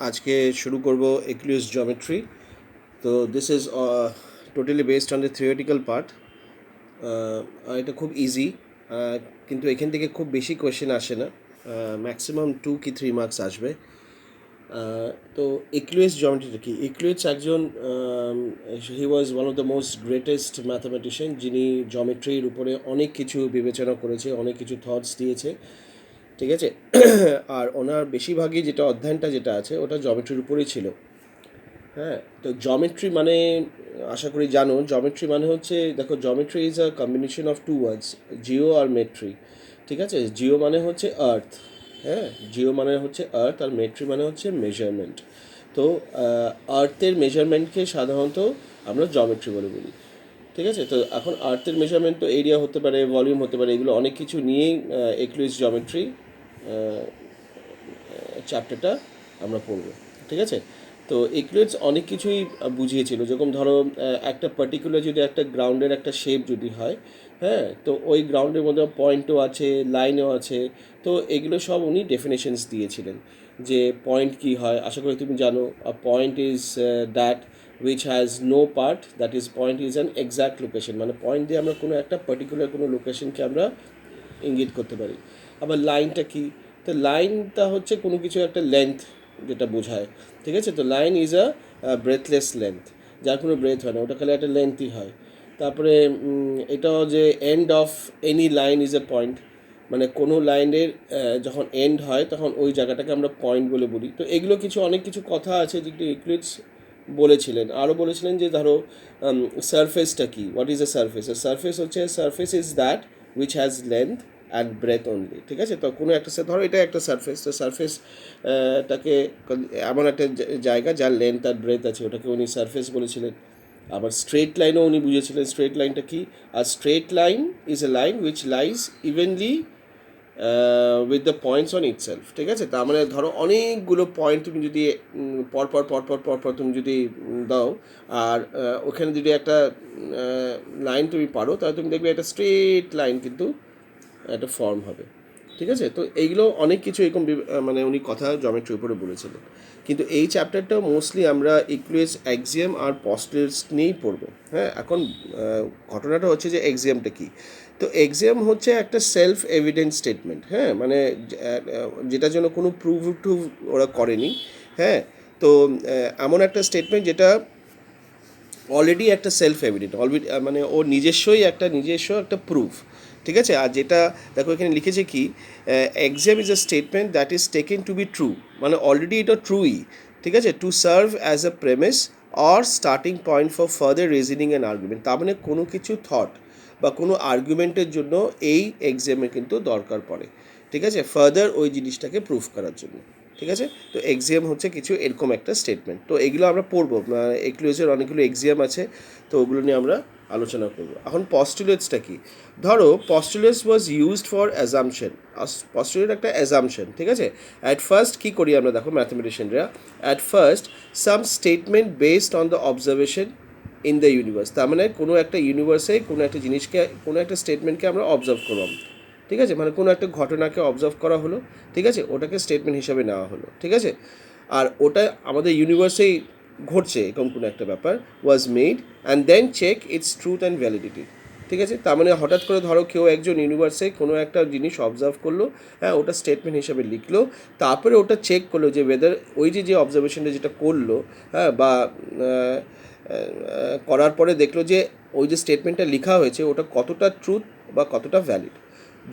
আজকে শুরু করব এক্লিউস জিওমেট্রি। তো this is totally based on the theoretical part. এটা খুব ইজি, কিন্তু এখান থেকে খুব বেশি কোয়েশ্চেন আসে না, ম্যাক্সিমাম 2 কি 3 মার্কস আসবে। তো এক্লিউস জিওমেট্রিটা কি? এক্লিউস একজন he was one of the most greatest mathematician, যিনি জিওমেট্রির উপরে অনেক কিছু বিবেচনা করেছে, অনেক কিছু থটস দিয়েছে, ঠিক আছে। আর ওনার বেশিরভাগই যেটা অধ্যয়নটা যেটা আছে ওটা জিওমেট্রির উপরেই ছিল। হ্যাঁ, তো জমেট্রি মানে আশা করি জানো। জমেট্রি মানে হচ্ছে, দেখো, geometry is a combination of two words, geo আর মেট্রি, ঠিক আছে। জিও মানে হচ্ছে আর্থ, হ্যাঁ, জিও মানে হচ্ছে আর্থ, আর মেট্রি মানে হচ্ছে মেজারমেন্ট। তো আর্থের মেজারমেন্টকে সাধারণত আমরা জমেট্রি বলে বলি, ঠিক আছে। তো এখন আর্থের মেজারমেন্ট তো এরিয়া হতে পারে, ভলিউম হতে পারে, এগুলো অনেক কিছু নিয়েই এক্লিউস জমেট্রি চ্যাপ্টারটা আমরা পড়বো, ঠিক আছে। তো ইকুয়েটস অনেক কিছুই বুঝিয়েছিল, যেরকম ধরো একটা পার্টিকুলার যদি একটা গ্রাউন্ডের একটা শেপ যদি হয়, হ্যাঁ, তো ওই গ্রাউন্ডের মধ্যে পয়েন্টও আছে, লাইনও আছে। তো এগুলো সব উনি ডেফিনেশনস দিয়েছিলেন যে পয়েন্ট কী হয়। আশা করি তুমি জানো, point is that which has no part, that is point is an exact location, মানে পয়েন্ট দিয়ে আমরা কোনো একটা পার্টিকুলার কোনো লোকেশনকে আমরা ইঙ্গিত করতে পারি। আবার লাইনটা কি? তো লাইনটা হচ্ছে কোনো কিছু একটা লেন্থ যেটা বোঝায়, ঠিক আছে। তো line is a breathless length, যার কোনো ব্রেথ হয় না, ওটা খালি একটা লেন্থই হয়। তারপরে এটাও যে end of any line is A point, মানে কোনো লাইনের যখন এন্ড হয় তখন ওই জায়গাটাকে আমরা পয়েন্ট বলে বলি। তো এগুলো কিছু অনেক কিছু কথা আছে যেগুলো ইউক্লিডস বলেছিলেন। আরও বলেছিলেন যে ধরো সারফেসটা কি, what is a surface? Surface হচ্ছে, surface is that which has length and breadth only, ঠিক আছে। তো কোনো একটা ধরো এটা একটা সারফেস, তো সারফেস টাকে এমন একটা জায়গা যার লেন্থ আর ব্রেথ আছে, ওটাকে উনি সারফেস বলেছিলেন। আবার স্ট্রেট লাইনও উনি বুঝেছিলেন। স্ট্রেট লাইনটা কি? আর straight line is a line which lies evenly with the points on itself, ঠিক আছে। তার মানে ধরো অনেকগুলো পয়েন্ট তুমি যদি পরপর পরপর পরপর তুমি যদি দাও, আর ওখানে যদি একটা লাইন তুমি পারো, তাহলে তুমি দেখবে একটা স্ট্রেট লাইন কিন্তু একটা ফর্ম হবে, ঠিক আছে। তো এইগুলো অনেক কিছু এরকম মানে উনি কথা জমেট্রির উপরে বলেছিলেন। কিন্তু এই চ্যাপ্টারটা মোস্টলি আমরা ইকুয়েস, অ্যাক্সিয়াম আর পস্টুলেটস নিয়েই পড়বো। হ্যাঁ, এখন ঘটনাটা হচ্ছে যে এক্সিয়ামটা কী। তো এক্সিয়াম হচ্ছে একটা সেলফ এভিডেন্ট স্টেটমেন্ট, হ্যাঁ, মানে যেটার জন্য কোনো প্রুভ টুভ ওরা করেনি। হ্যাঁ, তো এমন একটা স্টেটমেন্ট যেটা অলরেডি একটা সেলফ এভিডেন্ট, অলরেডি মানে ওর নিজস্ব একটা প্রুফ, ঠিক আছে। আর যেটা দেখো এখানে লিখেছে কি, exam is a statement that is taken to be true, মানে অলরেডি এটা ট্রুই, ঠিক আছে, to serve as a premise or starting point for further reasoning and argument. তার মানে কোনো কিছু থট বা কোনো আর্গুমেন্টের জন্য এই এক্সামে কিন্তু দরকার পড়ে, ঠিক আছে, ফার্দার ওই জিনিসটাকে প্রুফ করার জন্য, ঠিক আছে। তো এক্সিয়াম হচ্ছে কিছু এরকম একটা স্টেটমেন্ট। তো এগুলো আমরা পড়বো, এক্লিউজের অনেকগুলো এক্সিয়াম আছে, তো ওগুলো নিয়ে আমরা আলোচনা করবো। এখন পস্টুলেটসটা কি? ধরো postulates was used for assumption. Postulate একটা অ্যাজামশন, ঠিক আছে। অ্যাট ফার্স্ট কী করি আমরা, দেখো ম্যাথমেটিশিয়ানরা, at first some statement based on the observation in the universe. তার মানে কোনো একটা ইউনিভার্সে কোনো একটা জিনিসকে, কোনো একটা স্টেটমেন্টকে আমরা অবজার্ভ করলাম, ঠিক আছে, মানে কোনো একটা ঘটনাকে অবজার্ভ করা হলো, ঠিক আছে, ওটাকে স্টেটমেন্ট হিসাবে নেওয়া হলো, ঠিক আছে। আর ওটা আমাদের ইউনিভার্সেই ঘটছে এরকম কোনো একটা ব্যাপার, was made and then check its truth and validity, ঠিক আছে। তার মানে হঠাৎ করে ধরো কেউ একজন ইউনিভার্সে কোনো একটা জিনিস অবজার্ভ করলো, হ্যাঁ, ওটা স্টেটমেন্ট হিসাবে লিখলো, তারপরে ওটা চেক করলো যে ওয়েদার ওই যে অবজারভেশনটা যেটা করলো, হ্যাঁ, বা করার পরে দেখলো যে ওই যে স্টেটমেন্টটা লেখা হয়েছে ওটা কতটা ট্রুথ বা কতটা ভ্যালিড।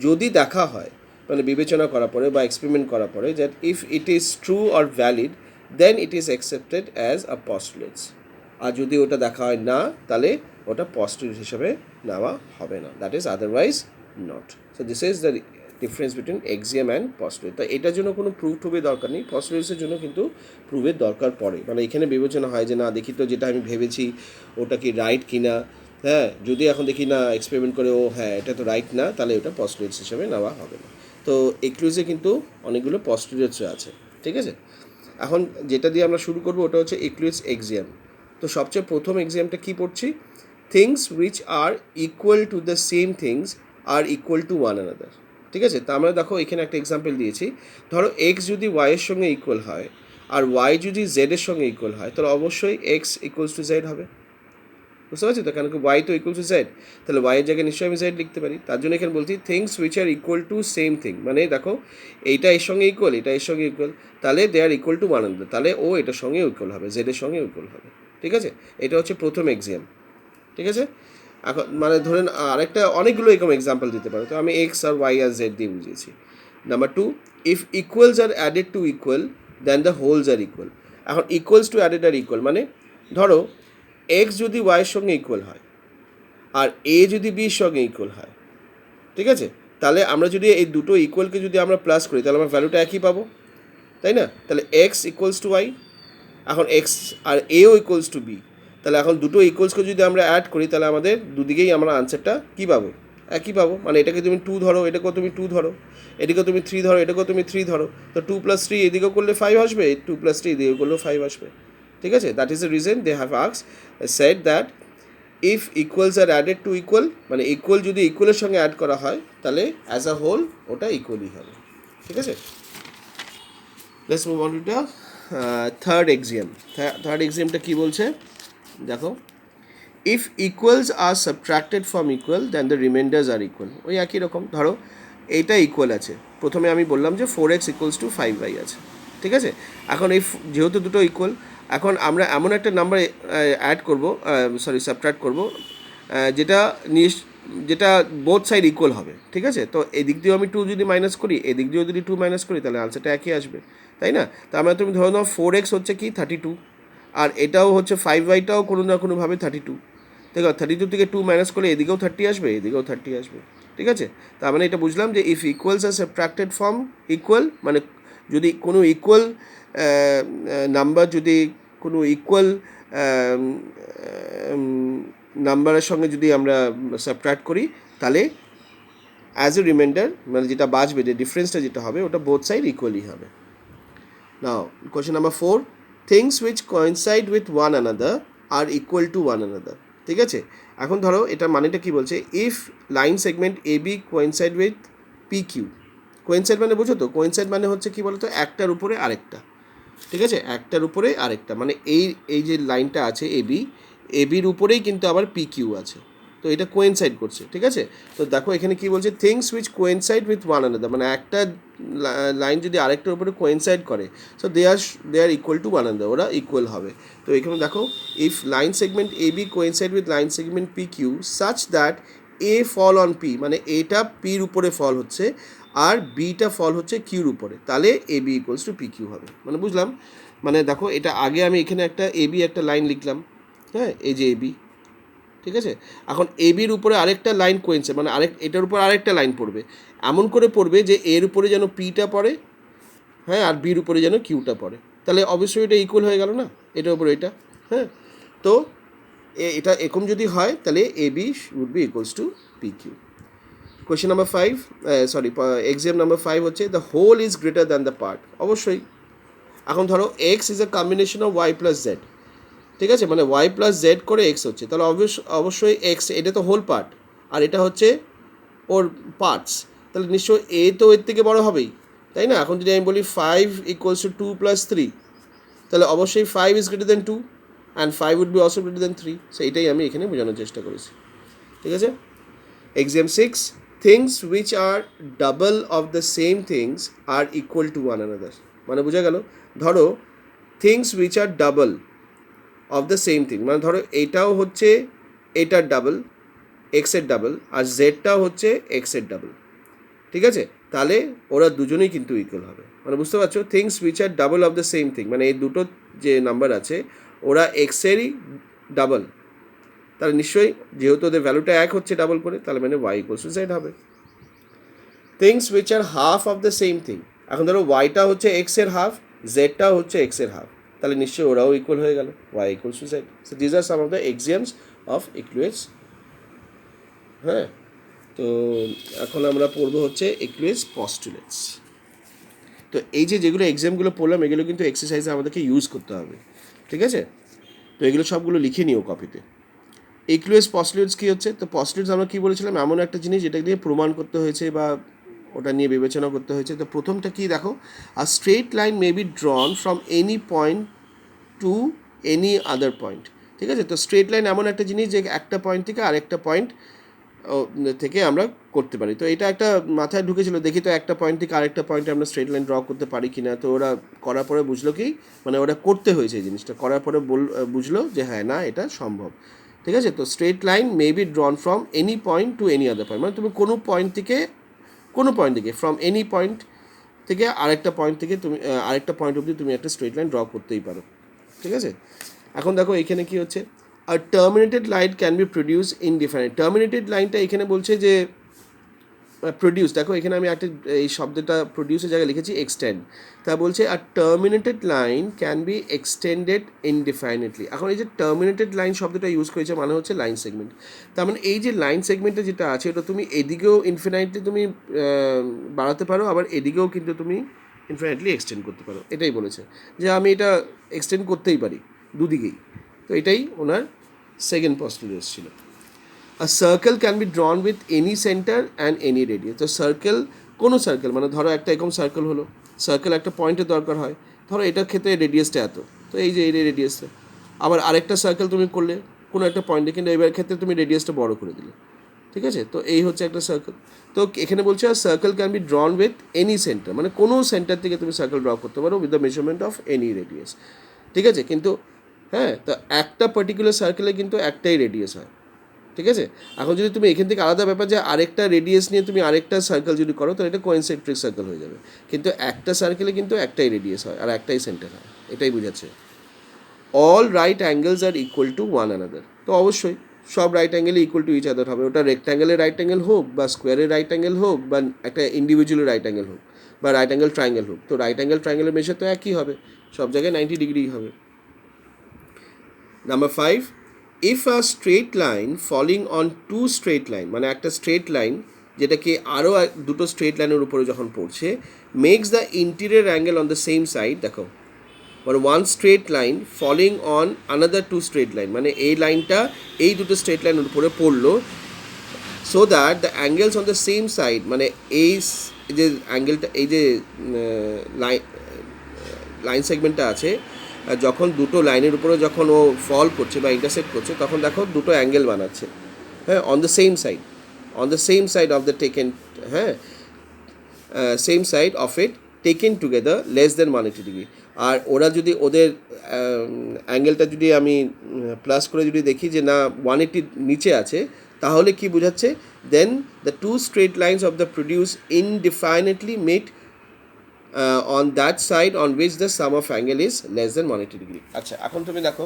যদি দেখা হয়, মানে বিবেচনা করার পরে বা এক্সপেরিমেন্ট করার পরে, that if it is true or valid, then it is accepted as a postulates. আর যদি ওটা দেখা হয় না, তাহলে ওটা পস্টুলেট হিসেবে নেওয়া হবে না, that is otherwise not. So this is the difference between Axiom and postulate. তো এটার জন্য কোনো প্রুফ টুফের দরকার নেই, পস্টুলেটসের জন্য কিন্তু প্রুফের দরকার পড়ে। মানে এখানে বিবেচনা হয় যে না, দেখি তো যেটা আমি ভেবেছি ওটা কি রাইট কি না। হ্যাঁ, যদি এখন দেখি না, এক্সপেরিমেন্ট করে ও হ্যাঁ এটা তো রাইট না, তাহলে ওটা পস্টুলেটস হিসেবে নেওয়া হবে না। তো এক্লুজে কিন্তু অনেকগুলো পস্টুলেটসও আছে, ঠিক আছে। এখন যেটা দিয়ে আমরা শুরু করবো ওটা হচ্ছে এক্লুজ এক্সিয়াম। তো সবচেয়ে প্রথম এক্সিয়ামটা কী পড়ছি? Things which are equal to the same things are equal to one another, ঠিক আছে। তা আমরা দেখো এখানে একটা এক্সাম্পল দিয়েছি। ধরো এক্স যদি ওয়াইয়ের সঙ্গে ইকুয়াল হয়, আর ওয়াই যদি জেডের সঙ্গে ইকুয়াল হয় তাহলে অবশ্যই এক্স ইকুয়ালস টু জেড হবে। বুঝতে পারছি তো, কারণ কি ওয়াই তো ইকুয়াল টু জেড, তাহলে ওয়াইয়ের জায়গায় নিশ্চয়ই আমি জেড লিখতে পারি। তার জন্য এখানে বলছি things which are equal to same thing, মানে দেখো এইটা এর সঙ্গে ইকুয়াল, এটা এর সঙ্গে ইকুয়াল, তাহলে দে are equal to one another, তাহলে ও এটার সঙ্গে ইকুয়াল হবে, জেডের সঙ্গে ইকুয়াল হবে। ঠিক আছে, এটা হচ্ছে প্রথম এক্সাম। ঠিক আছে, এখন মানে ধরেন আরেকটা অনেকগুলো এরকম এক্সাম্পল দিতে পারো, তো আমি এক্স আর ওয়াই আর জেড দিয়ে বুঝিয়েছি। Number 2, if equals are added to equal then the wholes are equal. এখন equals to added are equal মানে ধরো এক্স যদি ওয়াইয়ের সঙ্গে ইকুয়াল হয় আর এ যদি বির সঙ্গে ইকুয়াল হয়, ঠিক আছে, তাহলে আমরা যদি এই দুটো ইকুয়ালকে যদি আমরা প্লাস করি তাহলে আমরা ভ্যালুটা একই পাবো, তাই না? তাহলে এক্স ইকুয়ালস টু ওয়াই, এখন এক্স আর এও ইকুয়ালস টু বি, তাহলে এখন দুটো ইকুয়ালসকে যদি আমরা অ্যাড করি তাহলে আমাদের দুদিকেই আমরা আনসারটা কী পাবো? একই পাবো। মানে এটাকে তুমি 2 ধরো, এটাকেও তুমি 2 ধরো, এটাকেও তুমি 3 ধরো, এটাকেও তুমি 3 ধরো, তো 2 + 3 এদিকেও করলে 5 আসবে, 2 + 3 এদিকেও করলেও 5 আসবে। ঠিক আছে, that is the reason they have said that if equals are added to equal, মানে ইকুয়াল যদি ইকুয়ালের সঙ্গে অ্যাড করা হয় তাহলে অ্যাজ আ হোল ওটা ইকুয়ালই হবে। ঠিক আছে, let's move on to the third axiom. Third এক্সামটা কী বলছে দেখো, if equals are subtracted from equal then the remainders are equal. ওই একই রকম, ধরো এইটা ইকুয়াল আছে, প্রথমে আমি বললাম যে 4x ইকুয়ালস টু 5y আছে। ঠিক আছে, এখন এই যেহেতু দুটো ইকুয়াল, এখন আমরা এমন একটা নাম্বার অ্যাড করবো, সাবট্রাক্ট করবো যেটা যেটা বোথ সাইড ইকুয়াল হবে। ঠিক আছে, তো এদিক দিয়েও আমি 2 যদি মাইনাস করি, এদিক দিয়েও যদি 2 মাইনাস করি তাহলে আনসারটা একই আসবে, তাই না? তা আমরা তুমি ধরে নাও 4x হচ্ছে কি 32, আর এটাও হচ্ছে 5yটাও কোনো না কোনোভাবে 32। দেখো 32 থেকে 2 মাইনাস করলে এদিকেও 30 আসবে, এদিকেও 30 আসবে। ঠিক আছে, তার মানে এটা বুঝলাম যে if equals are subtracted from equal, মানে যদি কোনো ইকুয়াল নাম্বার যদি কোনো ইকুয়াল নাম্বারের সঙ্গে যদি আমরা সাবট্রাক্ট করি তাহলে অ্যাজ এ রিমাইন্ডার, মানে যেটা বাঁচবে, যে ডিফারেন্সটা যেটা হবে ওটা বোথ সাইড ইকুয়ালি হবে। Now question number 4, things which coincide with one another are equal to one another. ঠিক আছে, এখন ধরো এটার মানেটা কী বলছে, if line segment A B coincide with P Q. Coincide মানে বোঝো তো, কোয়েনসাইড মানে হচ্ছে কী বলো তো, একটার উপরে আরেকটা। ঠিক আছে, একটার উপরে আরেকটা, মানে এই যে লাইনটা আছে এবির উপরেই কিন্তু আবার পি কিউ আছে, তো এটা কোয়েনসাইড করছে। ঠিক আছে, তো দেখো এখানে কি বলছে, things which coincide with one another, মানে একটা লাইন যদি আরেকটার উপরে কোয়েনসাইড করে so they are equal to one another, ওরা ইকুয়াল হবে। তো এখানে দেখো, if line segment A B coincide with line segment P Q such that A fall on P, মানে এটা পির উপরে ফল হচ্ছে আর বিটা ফল হচ্ছে কিউর উপরে, তাহলে A B equals to P Q হবে। মানে বুঝলাম, মানে দেখো এটা আগে আমি এখানে একটা এ বি একটা লাইন লিখলাম, হ্যাঁ, এই যে এ বি। ঠিক আছে, এখন এ বির উপরে আরেকটা লাইন কোয়েনসাইড, মানে এটার উপর আরেকটা লাইন পড়বে, এমন করে পড়বে যে এর উপরে যেন পিটা পড়ে, হ্যাঁ, আর বির উপরে যেন কিউটা পড়ে, তাহলে অবশ্যই এটা ইকুয়াল হয়ে গেল না, এটার উপরে এটা। হ্যাঁ, তো এটা এরকম যদি হয় তাহলে A B would be equals to P Q. Question number 5, axiom number 5 হচ্ছে the whole is greater than the part. অবশ্যই, এখন ধরো X is a combination of Y plus Z. ঠিক আছে, মানে ওয়াই প্লাস জেড করে এক্স হচ্ছে, তাহলে অবশ্যই এক্স এটা তো হোল পার্ট আর এটা হচ্ছে ওর পার্টস, তাহলে নিশ্চয়ই এ তো এর থেকে বড় হবেই, তাই না? এখন যদি আমি বলি 5 ইকুয়ালস টু 2 + 3, তাহলে অবশ্যই 5 is greater than 2 and 5 would be also greater than 3। So এটাই আমি এখানে বোঝানোর চেষ্টা করেছি। ঠিক আছে, axiom 6, things which are double of the same things are equal to one another. মানে বোঝা গেল, ধরো things which are double of the same thing, মানে ধরো এইটাও হচ্ছে এটার ডাবল, এক্সের ডাবল, আর জেডটাও হচ্ছে এক্সের ডাবল। ঠিক আছে, তাহলে ওরা দুজনেই কিন্তু ইকুয়াল হবে। মানে বুঝতে পারছো, things which are double of the same thing, মানে এই দুটো যে নাম্বার আছে ওরা এক্সেরই ডাবল, তাহলে নিশ্চয়ই যেহেতু ওদের ভ্যালুটা এক হচ্ছে ডাবল করে, তাহলে মানে ওয়াই ইকুয়ালস টু জেড হবে। Things which R half of the same thing, এখন ধরো ওয়াইটা হচ্ছে এক্সের হাফ, জেডটাও হচ্ছে এক্সের হাফ, তাহলে নিশ্চয়ই ওরাও ইকুয়াল হয়ে গেল, Y equals to Z. So these are some of the axioms of equates. হ্যাঁ, তো এখন আমরা পড়বো হচ্ছে ইকুয়েটস পস্টুলেটস। তো এই যেগুলো এক্সামগুলো পড়লাম এগুলো কিন্তু এক্সারসাইজে আমাদেরকে ইউজ করতে হবে। ঠিক আছে, তো এগুলো সবগুলো লিখে নিও কপিতে। ইকুয়েটস পস্টুলেটস কী হচ্ছে, তো পস্টুলেটস আমরা কী বলেছিলাম, এমন একটা জিনিস যেটা দিয়ে প্রমাণ করতে হয়েছে বা ওটা নিয়ে বিবেচনা করতে হয়েছে। তো প্রথমটা কি দেখো, আর straight line may be drawn from any point to any other point. ঠিক আছে, তো স্ট্রেট লাইন এমন একটা জিনিস যে একটা পয়েন্ট থেকে আরেকটা পয়েন্ট থেকে আমরা করতে পারি। তো এটা একটা মাথায় ঢুকেছিল, দেখি তো একটা পয়েন্ট থেকে আরেকটা পয়েন্টে আমরা স্ট্রেট লাইন ড্র করতে পারি কি না। তো ওরা করার পরে বুঝলো কি, মানে ওরা করতে হয়েছে এই জিনিসটা, করার পরে বুঝলো যে হ্যাঁ না এটা সম্ভব। ঠিক আছে, তো straight line may be drawn from any point to any other point, মানে তুমি কোনো পয়েন্ট থেকে ফ্রম এনি পয়েন্ট থেকে আরেকটা পয়েন্ট থেকে তুমি আরেকটা পয়েন্ট অবধি তুমি একটা স্ট্রেট লাইন ড্র করতেই পারো। ঠিক আছে, এখন দেখো এখানে কি হচ্ছে, আর terminated line can be produce indifferent. Terminated লাইনটা এখানে বলছে যে প্রডিউস, দেখো এখানে আমি একটা এই শব্দটা প্রডিউসের জায়গায় লিখেছি এক্সটেন্ড, তা বলছে আর terminated line can be extended indefinitely. এখন এই যে টার্মিনেটেড লাইন শব্দটা ইউজ করেছে মানে হচ্ছে লাইন সেগমেন্ট। তার মানে এই যে লাইন সেগমেন্টটা যেটা আছে ওটা তুমি এদিকেও ইনফিনাইটলি তুমি বাড়াতে পারো, আবার এদিকেও কিন্তু তুমি ইনফিনাইটলি এক্সটেন্ড করতে পারো। এটাই বলেছে যে আমি এটা এক্সটেন্ড করতেই পারি দুদিকেই। তো এটাই ওনার সেকেন্ড পস্টুলেট ছিল। A circle can be drawn with any center and any radius. তো সার্কেল, কোনো সার্কেল, মানে ধরো একটা এরকম সার্কেল হলো, সার্কেল একটা পয়েন্টের দরকার হয়, ধরো এটার ক্ষেত্রে রেডিয়াসটা এত, তো এই যে এই রেডিয়াসটা, আবার আরেকটা সার্কেল তুমি করলে কোনো একটা পয়েন্টে, কিন্তু এবার ক্ষেত্রে তুমি রেডিয়াসটা বড় করে দিলে। ঠিক আছে, তো এই হচ্ছে একটা সার্কেল। তো এখানে বলছে আর circle can be drawn with any centre, মানে কোনো সেন্টার থেকে তুমি সার্কেল ড্র করতে পারো with the measurement of any radius. ঠিক আছে, কিন্তু হ্যাঁ, তো একটা পার্টিকুলার সার্কেলে কিন্তু একটাই রেডিয়াস হয়। ঠিক আছে, এখন যদি তুমি এখান থেকে আলাদা ব্যাপার যে আরেকটা রেডিয়াস নিয়ে তুমি আরেকটা সার্কেল যদি করো তো এটা কোয়েন্সেন্ট্রিক সার্কেল হয়ে যাবে, কিন্তু একটা সার্কেলে কিন্তু একটাই রেডিয়াস হয় আর একটাই সেন্টার হয়, এটাই বোঝাচ্ছে। All right angles are equal to one another, তো অবশ্যই সব রাইট অ্যাঙ্গেলে ইকুয়াল টু ইচ আদার হবে, ওটা রেক্ট্যাঙ্গেলের রাইট অ্যাঙ্গেল হোক বা স্কোয়ারের রাইট অ্যাঙ্গেল হোক বা একটা ইন্ডিভিজুয়াল রাইট অ্যাঙ্গেল হোক বা রাইট অ্যাঙ্গেল ট্রায়াঙ্গেল হোক, তো রাইট অ্যাঙ্গেল ট্রায়াঙ্গেলের মেজার তো একই হবে, সব জায়গায় 90 ডিগ্রি হবে। Number 5, if a straight line falling on two straight line, মানে একটা স্ট্রেট লাইন যেটাকে আরও দুটো স্ট্রেট লাইনের উপরে যখন পড়ছে, makes the interior angle on the same side, দেখো মানে one straight line falling on another two straight line, মানে এই লাইনটা এই দুটো স্ট্রেট লাইনের উপরে পড়লো, so that the angles on the same side, মানে এই যে অ্যাঙ্গেলটা, এই যে লাইন সেগমেন্টটা আছে, যখন দুটো লাইনের উপরে যখন ও ফল করছে বা ইন্টারসেক্ট করছে তখন দেখো দুটো অ্যাঙ্গেল বানাচ্ছে, হ্যাঁ, on the same side of the taken, হ্যাঁ, same side of it taken together less than 180 degree. আর ওরা যদি ওদের অ্যাঙ্গেলটা যদি আমি প্লাস করে যদি দেখি যে না 180 নিচে আছে, তাহলে কি বোঝাচ্ছে, then the two straight lines of the produce indefinitely met on that side on which the sum of angle is less than 180 degree. আচ্ছা, এখন তুমি দেখো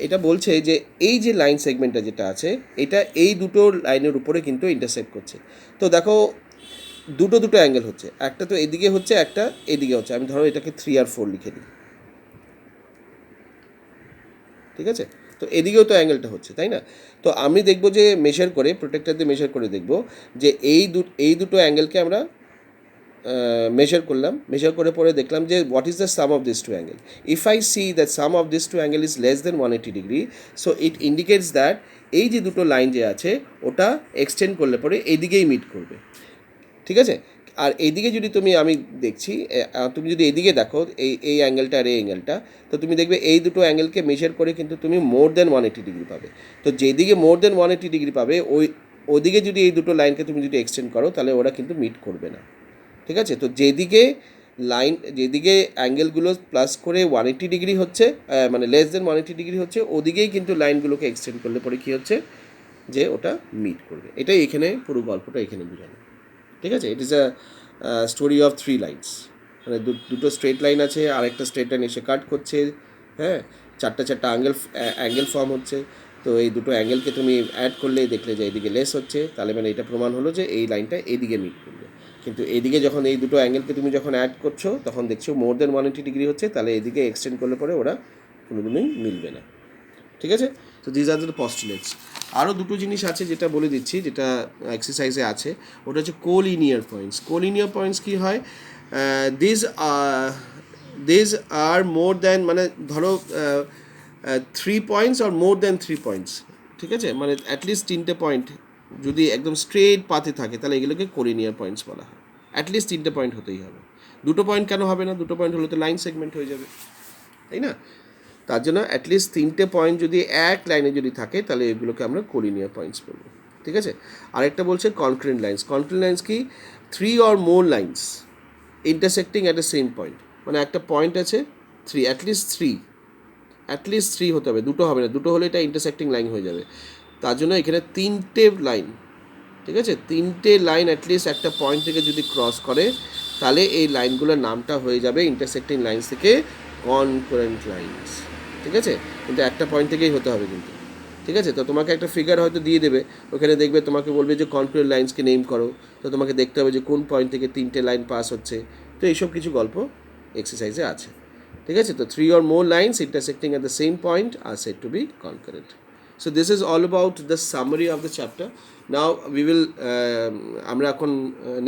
এটা বলছে যে এই যে লাইন সেগমেন্টটা যেটা আছে এটা এই দুটো লাইনের উপরে কিন্তু ইন্টারসেক্ট করছে। তো দেখো দুটো অ্যাঙ্গেল হচ্ছে, একটা তো এদিকে হচ্ছে, একটা এদিকে হচ্ছে, আমি ধরো এটাকে 3 আর 4 লিখে দিই। ঠিক আছে, তো এদিকেও তো অ্যাঙ্গেলটা হচ্ছে, তাই না? তো আমি দেখবো যে মেজার করে, প্রোটেক্টর দিয়ে মেজার করে দেখবো যে এই দুটো অ্যাঙ্গেলকে আমরা মেজার করলাম, মেজার করে পরে দেখলাম যে what is the sum of this to angle. If I see that some of this to angle is less than 180 degree, so it indicates that এই যে দুটো লাইন যে আছে ওটা এক্সটেন্ড করলে পরে এদিকেই মিট করবে। ঠিক আছে, আর এইদিকে যদি আমি দেখছি, তুমি যদি এদিকে দেখো এই অ্যাঙ্গেলটা আর এই অ্যাঙ্গেলটা, তো তুমি দেখবে এই দুটো অ্যাঙ্গেলকে মেজার করে কিন্তু তুমি মোর দেন 180 ডিগ্রি পাবে। তো যেদিকে মোর দেন 180 ডিগ্রি পাবে ওদিকে যদি এই দুটো লাইনকে তুমি যদি এক্সটেন্ড করো তাহলে ওরা কিন্তু মিট করবে না। ঠিক আছে, তো যেদিকে অ্যাঙ্গেলগুলো প্লাস করে 180 ডিগ্রি হচ্ছে, মানে লেস দেন 180 ডিগ্রি হচ্ছে, ওদিকেই কিন্তু লাইনগুলোকে এক্সটেন্ড করলে পরে কী হচ্ছে যে ওটা মিট করবে। এটাই এখানে পুরো গল্পটা এখানে বোঝানো। ঠিক আছে, it is a story of 3 lines, মানে দুটো স্ট্রেট লাইন আছে, আরেকটা স্ট্রেট লাইন এসে কাট করছে, হ্যাঁ, চারটা অ্যাঙ্গেল ফর্ম হচ্ছে। তো এই দুটো অ্যাঙ্গেলকে তুমি অ্যাড করলে দেখলে যে এইদিকে লেস হচ্ছে, তাহলে মানে এটা প্রমাণ হলো যে এই লাইনটা এইদিকে মিট করবে। কিন্তু এদিকে যখন এই দুটো অ্যাঙ্গেলকে তুমি যখন অ্যাড করছো তখন দেখছো মোর দেন 180 ডিগ্রি হচ্ছে, তাহলে এদিকে এক্সটেন্ড করলে পরে ওরা কোনোদিনই মিলবে না। ঠিক আছে, তো দিজ আর দ্য পস্টুলেটস। আরও দুটো জিনিস আছে যেটা বলে দিচ্ছি, যেটা এক্সারসাইজে আছে, ওটা হচ্ছে কোলিনিয়ার পয়েন্টস। কোলিনিয়ার পয়েন্টস কী হয়, দিজ আর মোর দ্যান, মানে ধরো 3 পয়েন্টস আর মোর দ্যান 3 পয়েন্টস। ঠিক আছে, মানে অ্যাটলিস্ট 3টে পয়েন্ট যদি একদম স্ট্রেট পাতে থাকে তাহলে এগুলোকে কোলিনিয়ার পয়েন্টস বলা হয়। অ্যাটলিস্ট 3টে পয়েন্ট হতেই হবে। 2টো পয়েন্ট কেন হবে না? 2টো পয়েন্ট হলে তো লাইন সেগমেন্ট হয়ে যাবে, তাই না? তার জন্য অ্যাটলিস্ট 3টে পয়েন্ট যদি এক লাইনে যদি থাকে তাহলে এগুলোকে আমরা কোলিনিয়ার পয়েন্টস বলবো, ঠিক আছে? আরেকটা বলছে কনক্রেন্ট লাইন্স। কনক্রেন্ট লাইন্স কি? 3 or more lines intersecting at the same point, মানে একটা পয়েন্ট আছে 3, অ্যাটলিস্ট থ্রি হতে হবে, 2টো হবে না, 2টো হলে এটা ইন্টারসেক্টিং লাইন হয়ে যাবে। তার জন্য এখানে 3টে লাইন, ঠিক আছে? 3টে লাইন অ্যাটলিস্ট একটা পয়েন্ট থেকে যদি ক্রস করে তাহলে এই লাইনগুলোর নামটা হয়ে যাবে ইন্টারসেক্টিং লাইন্স থেকে কনকারেন্ট লাইন্স, ঠিক আছে? কিন্তু একটা পয়েন্ট থেকেই হতে হবে কিন্তু, ঠিক আছে? তো তোমাকে একটা ফিগার হয়তো দিয়ে দেবে, ওখানে দেখবে তোমাকে বলবে যে কনকারেন্ট লাইন্সকে নেম করো, তো তোমাকে দেখতে হবে যে কোন পয়েন্ট থেকে 3টে লাইন পাস হচ্ছে। তো এইসব কিছু গল্প এক্সারসাইজে আছে, ঠিক আছে? তো 3 or more lines intersecting at the same point are said to be concurrent. So this is all about the summary of the chapter. Now we will আমরা এখন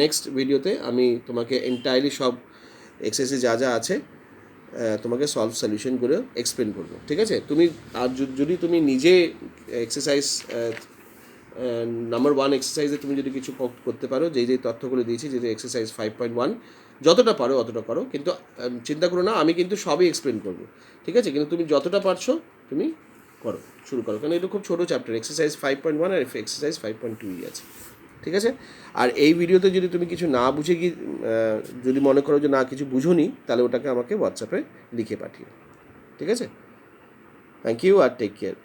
নেক্সট ভিডিওতে আমি তোমাকে এন্টায়ারলি সব এক্সারসাইজে যা যা আছে তোমাকে সলিউশন করে এক্সপ্লেন করবো, ঠিক আছে? তুমি আর যদি তুমি নিজে এক্সারসাইজ নাম্বার 1 এক্সারসাইজে তুমি যদি কিছু করতে পারো, যেই তথ্যগুলো দিয়েছি, যে এক্সারসাইজ 5.1 যতটা পারো অতটা করো, কিন্তু চিন্তা করো না আমি কিন্তু সবই এক্সপ্লেন করবো, ঠিক আছে? কিন্তু তুমি যতটা পারছো তুমি করো, শুরু করো, কারণ এটা খুব ছোটো চ্যাপ্টার। এক্সারসাইজ 5.1 আর এক্সারসাইজ 5.2 আছে, ঠিক আছে? আর এই ভিডিওতে যদি তুমি কিছু না বুঝে যদি মনে করো যে না কিছু বুঝোনি, তাহলে ওটাকে আমাকে হোয়াটসঅ্যাপে লিখে পাঠিও, ঠিক আছে? থ্যাংক ইউ আর টেক কেয়ার।